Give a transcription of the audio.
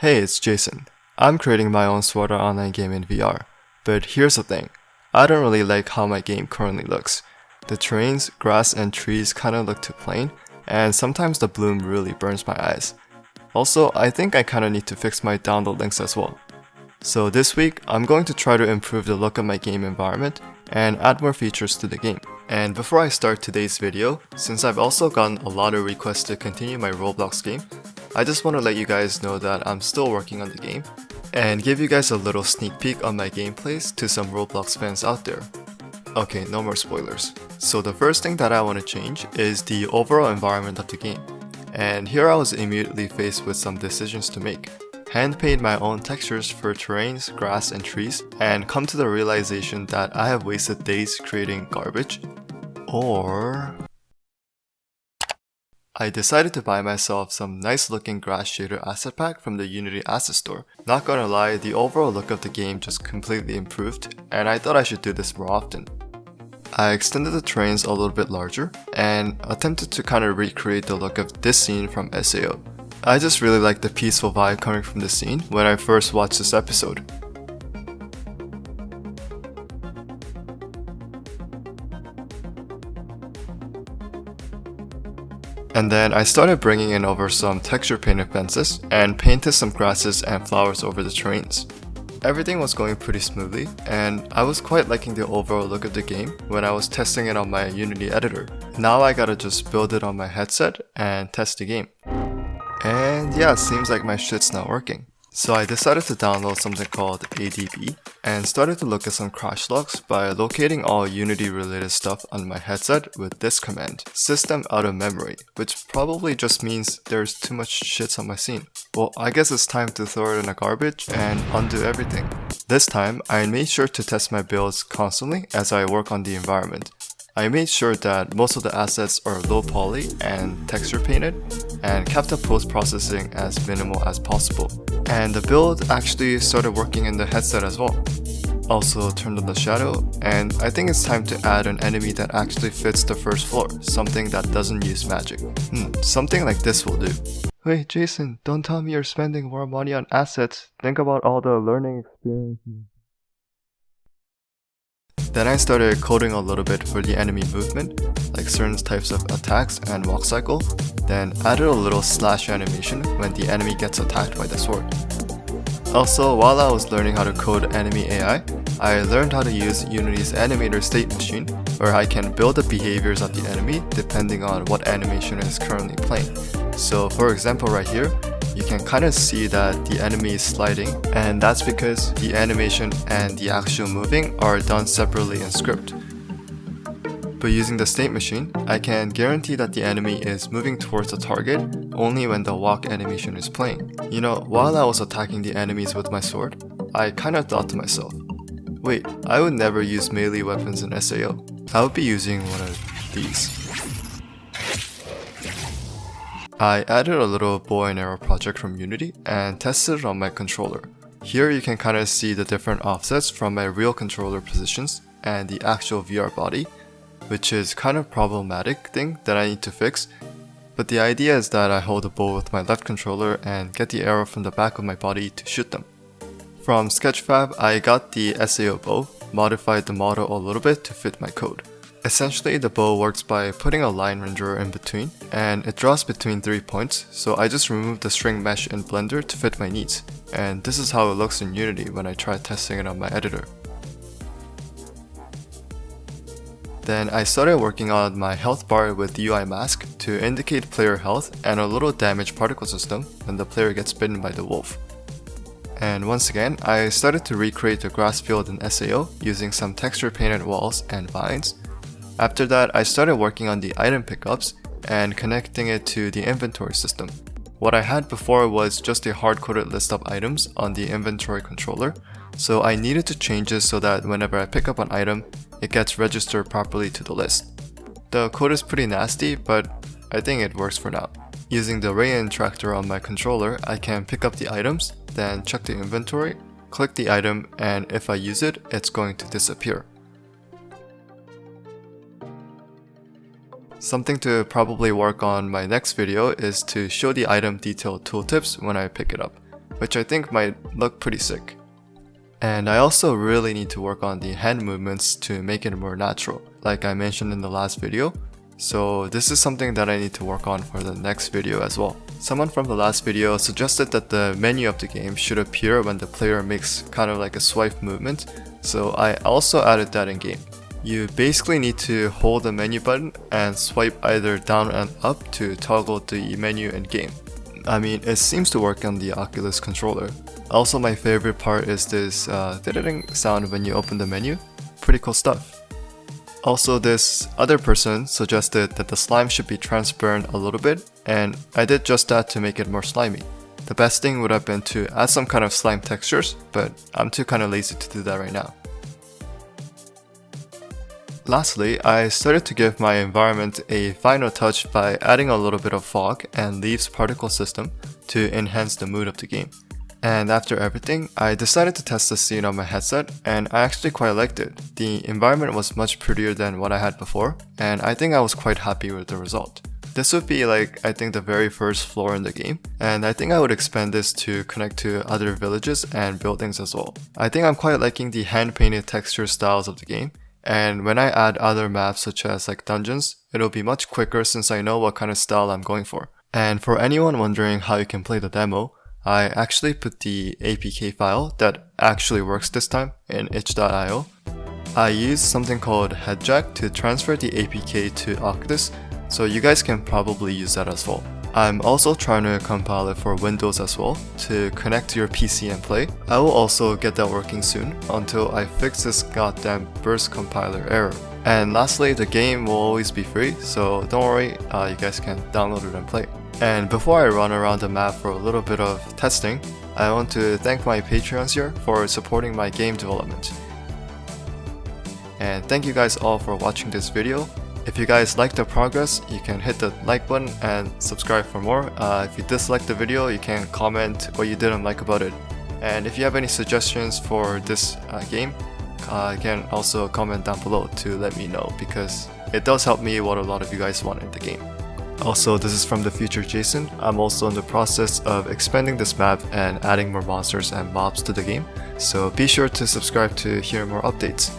Hey, it's Jason. I'm creating my own Sword Art Online game in VR, but here's the thing. I don't really like how my game currently looks. The terrains, grass, and trees kinda look too plain, and sometimes the bloom really burns my eyes. Also, I think I kinda need to fix my download links as well. So this week, I'm going to try to improve the look of my game environment and add more features to the game. And before I start today's video, since I've also gotten a lot of requests to continue my Roblox game, I just want to let you guys know that I'm still working on the game and give you guys a little sneak peek on my gameplays to some Roblox fans out there. Okay, no more spoilers. So the first thing that I want to change is the overall environment of the game. And here I was immediately faced with some decisions to make. Hand paint my own textures for terrains, grass, and trees, and come to the realization that I have wasted days creating garbage. Or I decided to buy myself some nice looking grass shader asset pack from the Unity asset store. Not gonna lie, the overall look of the game just completely improved, and I thought I should do this more often. I extended the terrains a little bit larger, and attempted to kind of recreate the look of this scene from SAO. I just really like the peaceful vibe coming from the scene when I first watched this episode. And then I started bringing in over some texture painted fences and painted some grasses and flowers over the terrains. Everything was going pretty smoothly, and I was quite liking the overall look of the game when I was testing it on my Unity editor. Now I gotta just build it on my headset and test the game. And yeah, seems like my shit's not working. So I decided to download something called ADB and started to look at some crash logs by locating all Unity related stuff on my headset with this command, system out of memory, which probably just means there's too much shit on my scene. Well, I guess it's time to throw it in the garbage and undo everything. This time, I made sure to test my builds constantly as I work on the environment. I made sure that most of the assets are low poly and texture painted, and kept the post-processing as minimal as possible. And the build actually started working in the headset as well. Also turned on the shadow, and I think it's time to add an enemy that actually fits the first floor, something that doesn't use magic. Something like this will do. Wait, Jason, don't tell me you're spending more money on assets. Think about all the learning experiences. Then I started coding a little bit for the enemy movement, like certain types of attacks and walk cycle, then added a little slash animation when the enemy gets attacked by the sword. Also, while I was learning how to code enemy AI, I learned how to use Unity's animator state machine, where I can build the behaviors of the enemy depending on what animation is currently playing. So for example right here, you can kind of see that the enemy is sliding, and that's because the animation and the actual moving are done separately in script. But using the state machine, I can guarantee that the enemy is moving towards the target only when the walk animation is playing. You know, while I was attacking the enemies with my sword, I kind of thought to myself, wait, I would never use melee weapons in SAO. I would be using one of these. I added a little bow and arrow project from Unity and tested it on my controller. Here you can kind of see the different offsets from my real controller positions and the actual VR body, which is kind of problematic thing that I need to fix. But the idea is that I hold the bow with my left controller and get the arrow from the back of my body to shoot them. From Sketchfab, I got the SAO bow, modified the model a little bit to fit my code. Essentially, the bow works by putting a line renderer in between, and it draws between 3 points, so I just removed the string mesh in Blender to fit my needs. And this is how it looks in Unity when I try testing it on my editor. Then I started working on my health bar with UI mask to indicate player health and a little damage particle system when the player gets bitten by the wolf. And once again, I started to recreate the grass field in SAO using some texture painted walls and vines. After that, I started working on the item pickups and connecting it to the inventory system. What I had before was just a hard-coded list of items on the inventory controller, so I needed to change this so that whenever I pick up an item, it gets registered properly to the list. The code is pretty nasty, but I think it works for now. Using the Ray interactor on my controller, I can pick up the items, then check the inventory, click the item, and if I use it, it's going to disappear. Something to probably work on my next video is to show the item detail tooltips when I pick it up. which I think might look pretty sick. And I also really need to work on the hand movements to make it more natural, like I mentioned in the last video. So this is something that I need to work on for the next video as well. Someone from the last video suggested that the menu of the game should appear when the player makes kind of like a swipe movement, so I also added that in game. You basically need to hold the menu button and swipe either down and up to toggle the menu in game. I mean, it seems to work on the Oculus controller. Also, my favorite part is this ding sound when you open the menu. Pretty cool stuff. Also, this other person suggested that the slime should be transparent a little bit, and I did just that to make it more slimy. The best thing would have been to add some kind of slime textures, but I'm too kind of lazy to do that right now. Lastly, I started to give my environment a final touch by adding a little bit of fog and leaves particle system to enhance the mood of the game. And after everything, I decided to test the scene on my headset, and I actually quite liked it. The environment was much prettier than what I had before, and I think I was quite happy with the result. This would be like, I think, the very first floor in the game, and I think I would expand this to connect to other villages and buildings as well. I think I'm quite liking the hand-painted texture styles of the game, and when I add other maps such as like dungeons, it'll be much quicker since I know what kind of style I'm going for. And for anyone wondering how you can play the demo, I actually put the APK file that actually works this time in itch.io. I used something called Headjack to transfer the APK to Oculus, so you guys can probably use that as well. I'm also trying to compile it for Windows as well to connect to your PC and play. I will also get that working soon until I fix this goddamn burst compiler error. And lastly, the game will always be free, so don't worry, you guys can download it and play. And before I run around the map for a little bit of testing, I want to thank my Patreons here for supporting my game development. And thank you guys all for watching this video. If you guys like the progress, you can hit the like button and subscribe for more. If you disliked the video, you can comment what you didn't like about it. And if you have any suggestions for this game, you can also comment down below to let me know, because it does help me what a lot of you guys want in the game. Also, this is from the future Jason. I'm also in the process of expanding this map and adding more monsters and mobs to the game, so be sure to subscribe to hear more updates.